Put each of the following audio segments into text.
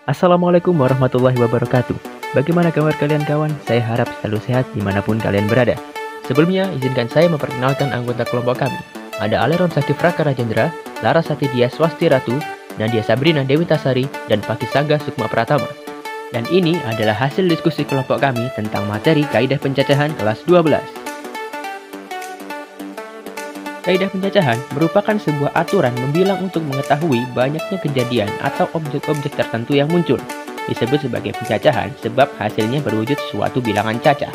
Assalamualaikum warahmatullahi wabarakatuh. Bagaimana kabar kalian kawan? Saya harap selalu sehat dimanapun kalian berada. Sebelumnya, izinkan saya memperkenalkan anggota kelompok kami. Ada Aleron Sakti Praka Rajendra, Larasati Dia Swasti Ratu, Nadia Sabrina Dewi Tasari, dan Pakisaga Sukma Pratama. Dan ini adalah hasil diskusi kelompok kami tentang materi Kaidah Pencacahan kelas 12. Kaidah pencacahan merupakan sebuah aturan membilang untuk mengetahui banyaknya kejadian atau objek-objek tertentu yang muncul. Disebut sebagai pencacahan sebab hasilnya berwujud suatu bilangan cacah.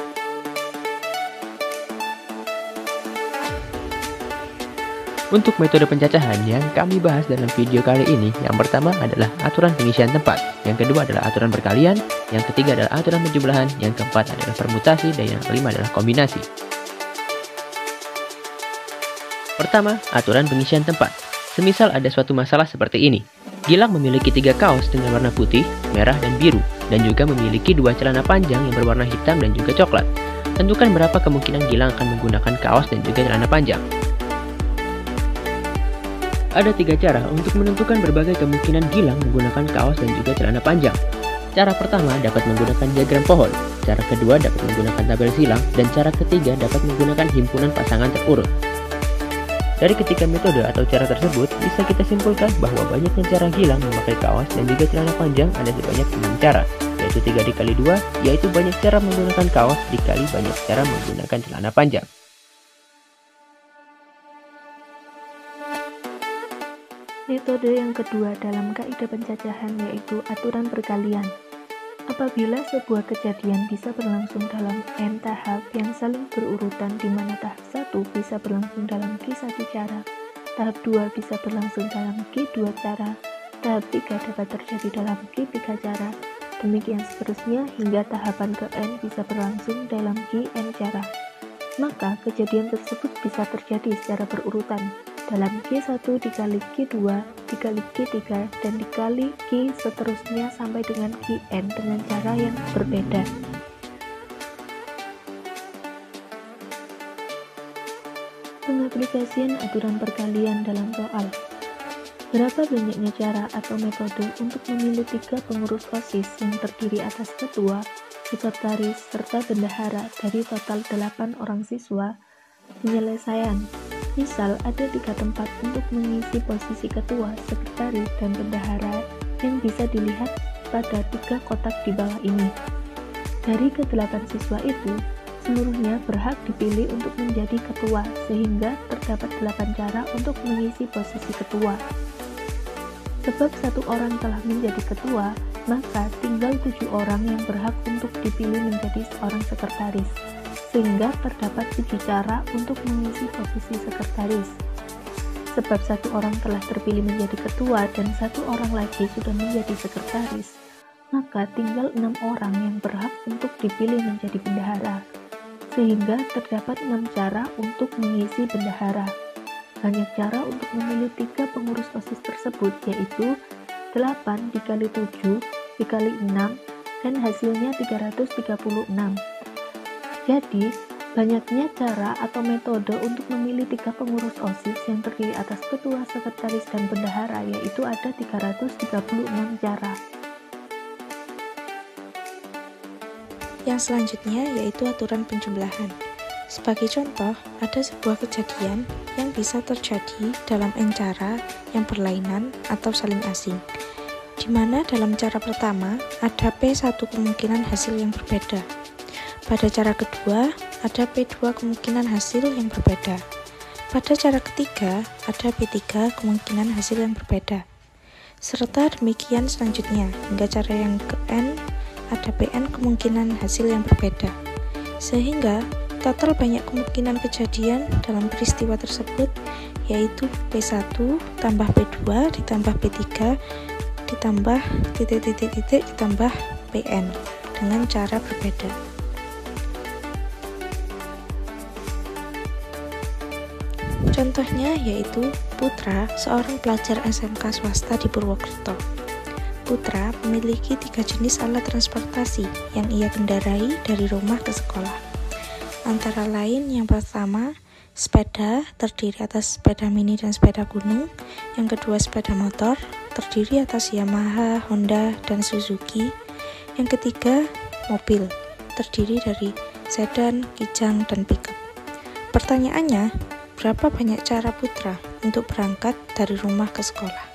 Untuk metode pencacahan yang kami bahas dalam video kali ini, yang pertama adalah aturan pengisian tempat, yang kedua adalah aturan perkalian, yang ketiga adalah aturan penjumlahan, yang keempat adalah permutasi, dan yang kelima adalah kombinasi. Pertama, aturan pengisian tempat. Semisal ada suatu masalah seperti ini. Gilang memiliki 3 kaos dengan warna putih, merah, dan biru, dan juga memiliki 2 celana panjang yang berwarna hitam dan juga coklat. Tentukan berapa kemungkinan Gilang akan menggunakan kaos dan juga celana panjang. Ada 3 cara untuk menentukan berbagai kemungkinan Gilang menggunakan kaos dan juga celana panjang. Cara pertama dapat menggunakan diagram pohon, cara kedua dapat menggunakan tabel silang, dan cara ketiga dapat menggunakan himpunan pasangan terurut. Dari ketiga metode atau cara tersebut, bisa kita simpulkan bahwa banyaknya cara Gilang memakai kaos dan juga celana panjang ada sebanyak 6 cara, yaitu 3 dikali 2, yaitu banyak cara menggunakan kaos dikali banyak cara menggunakan celana panjang. Metode yang kedua dalam kaidah pencacahan yaitu aturan perkalian. Apabila sebuah kejadian bisa berlangsung dalam n tahap yang saling berurutan di mana tahap 1 bisa berlangsung dalam Q1 cara, tahap 2 bisa berlangsung dalam Q2 cara, tahap 3 dapat terjadi dalam Q3 cara, demikian seterusnya hingga tahapan ke n bisa berlangsung dalam Qn cara. Maka kejadian tersebut bisa terjadi secara berurutan dalam Q1 dikali Q2 dikali Q3 dan dikali Q seterusnya sampai dengan Qn dengan cara yang berbeda. Pengaplikasian aturan perkalian dalam soal. Berapa banyaknya cara atau metode untuk memilih 3 pengurus OSIS yang terdiri atas ketua, sekretaris, serta bendahara dari total 8 orang siswa? Penyelesaian. Misal ada 3 tempat untuk mengisi posisi ketua, sekretaris, dan bendahara yang bisa dilihat pada 3 kotak di bawah ini. Dari ke-8 siswa itu, seluruhnya berhak dipilih untuk menjadi ketua, sehingga terdapat 8 cara untuk mengisi posisi ketua. Sebab 1 orang telah menjadi ketua, maka tinggal 7 orang yang berhak untuk dipilih menjadi seorang sekretaris, sehingga terdapat 7 cara untuk mengisi posisi sekretaris. Sebab 1 orang telah terpilih menjadi ketua dan 1 orang lagi sudah menjadi sekretaris, maka tinggal 6 orang yang berhak untuk dipilih menjadi bendahara, sehingga terdapat 6 cara untuk mengisi bendahara. Banyak cara untuk memilih 3 pengurus OSIS tersebut, yaitu 8 dikali 7 dikali 6 dan hasilnya 336. Jadi, banyaknya cara atau metode untuk memilih 3 pengurus OSIS yang terdiri atas ketua, sekretaris, dan bendahara, yaitu ada 336 cara. Yang selanjutnya yaitu aturan penjumlahan. Sebagai contoh, ada sebuah kejadian yang bisa terjadi dalam n cara yang berlainan atau saling asing, di mana dalam cara pertama ada P1 kemungkinan hasil yang berbeda. Pada cara kedua, ada P2 kemungkinan hasil yang berbeda. Pada cara ketiga, ada P3 kemungkinan hasil yang berbeda. Serta demikian selanjutnya, hingga cara yang ke-N, ada Pn kemungkinan hasil yang berbeda. Sehingga, total banyak kemungkinan kejadian dalam peristiwa tersebut, yaitu P1 tambah P2 ditambah P3 ditambah titik-titik ditambah Pn dengan cara berbeda. Contohnya yaitu Putra, seorang pelajar SMK swasta di Purwokerto. Putra memiliki 3 jenis alat transportasi yang ia kendarai dari rumah ke sekolah. Antara lain yang pertama, sepeda terdiri atas sepeda mini dan sepeda gunung, yang kedua sepeda motor terdiri atas Yamaha, Honda, dan Suzuki. Yang ketiga, mobil, terdiri dari sedan, kijang, dan pickup. Pertanyaannya, berapa banyak cara Putra untuk berangkat dari rumah ke sekolah?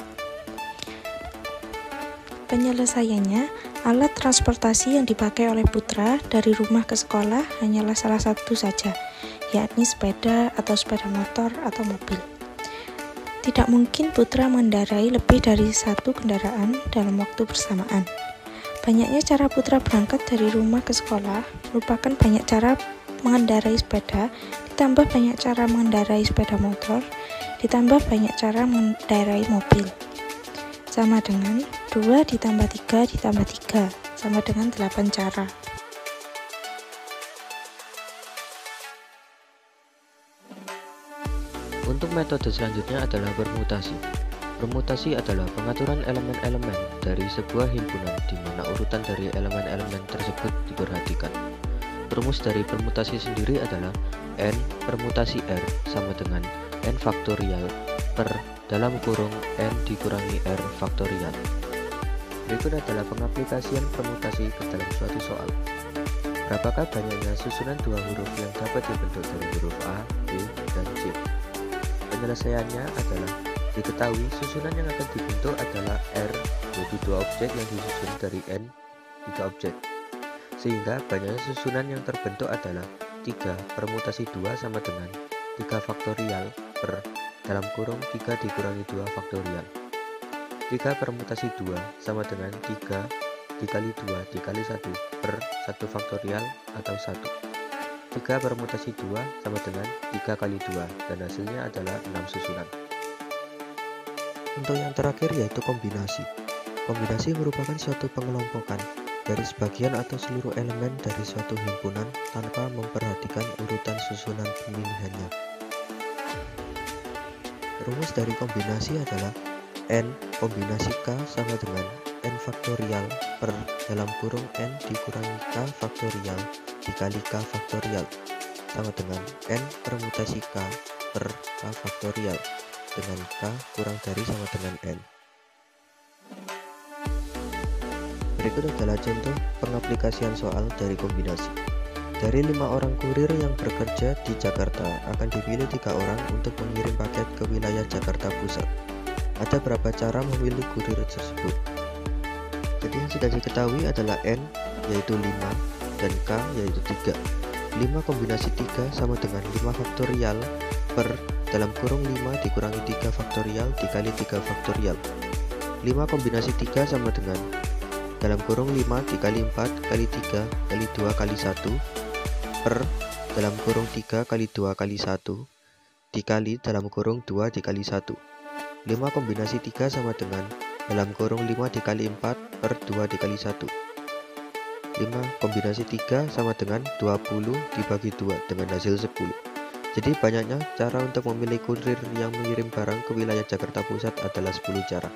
Penyelesaiannya, alat transportasi yang dipakai oleh Putra dari rumah ke sekolah hanyalah salah satu saja, yakni sepeda atau sepeda motor atau mobil. Tidak mungkin Putra mengendarai lebih dari satu kendaraan dalam waktu bersamaan. Banyaknya cara Putra berangkat dari rumah ke sekolah merupakan banyak cara mengendarai sepeda, ditambah banyak cara mengendarai sepeda motor, ditambah banyak cara mengendarai mobil. Sama dengan 2 ditambah 3 ditambah 3, sama dengan 8 cara. Untuk metode selanjutnya adalah permutasi. Permutasi adalah pengaturan elemen-elemen dari sebuah himpunan di mana urutan dari elemen-elemen tersebut diperhatikan. Rumus dari permutasi sendiri adalah N permutasi R sama dengan N faktorial per dalam kurung N dikurangi R faktorial. Berikut adalah pengaplikasian permutasi ke dalam suatu soal. Berapakah banyaknya susunan dua huruf yang dapat dibentuk dari huruf A, B, dan C? Penyelesaiannya adalah diketahui susunan yang akan dibentuk adalah R, yaitu dua objek yang disusun dari N, 3 objek. Sehingga banyaknya susunan yang terbentuk adalah 3 permutasi 2 sama dengan 3 faktorial per dalam kurung 3 dikurangi 2 faktorial. 3 permutasi 2 sama dengan 3 dikali 2 dikali 1 per 1 faktorial atau 1. 3 permutasi 2 sama dengan 3 kali 2 dan hasilnya adalah 6 susunan. Untuk yang terakhir yaitu kombinasi. Kombinasi merupakan suatu pengelompokan dari sebagian atau seluruh elemen dari suatu himpunan tanpa memperhatikan urutan susunan pemilihannya. Rumus dari kombinasi adalah N kombinasi K sama dengan N faktorial per dalam kurung N dikurangi K faktorial dikali K faktorial sama dengan N permutasi K per K faktorial dengan K kurang dari sama dengan N. Berikut adalah contoh pengaplikasian soal dari kombinasi. Dari 5 orang kurir yang bekerja di Jakarta, akan dipilih 3 orang untuk mengirim paket ke wilayah Jakarta Pusat. Ada berapa cara memilih kurir tersebut? Jadi yang sudah diketahui adalah N, yaitu 5, dan K, yaitu 3. 5 kombinasi 3 sama dengan 5 faktorial per dalam kurung 5 dikurangi 3 faktorial dikali 3 faktorial. 5 kombinasi 3 sama dengan dalam kurung 5 dikali 4 kali 3 kali 2 kali 1 per dalam kurung 3 kali 2 kali 1 dikali dalam kurung 2 dikali 1. 5 kombinasi 3 sama dengan dalam kurung 5 dikali 4 per 2 dikali 1. 5 kombinasi 3 sama dengan 20 dibagi 2 dengan hasil 10. Jadi banyaknya cara untuk memilih kurir yang mengirim barang ke wilayah Jakarta Pusat adalah 10 cara.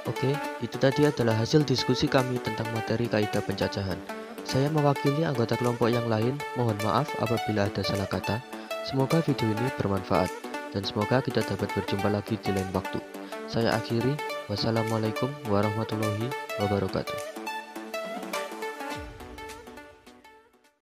Oke, itu tadi adalah hasil diskusi kami tentang materi kaidah pencacahan. Saya mewakili anggota kelompok yang lain, mohon maaf apabila ada salah kata. Semoga video ini bermanfaat, dan semoga kita dapat berjumpa lagi di lain waktu. Saya akhiri, wassalamualaikum warahmatullahi wabarakatuh.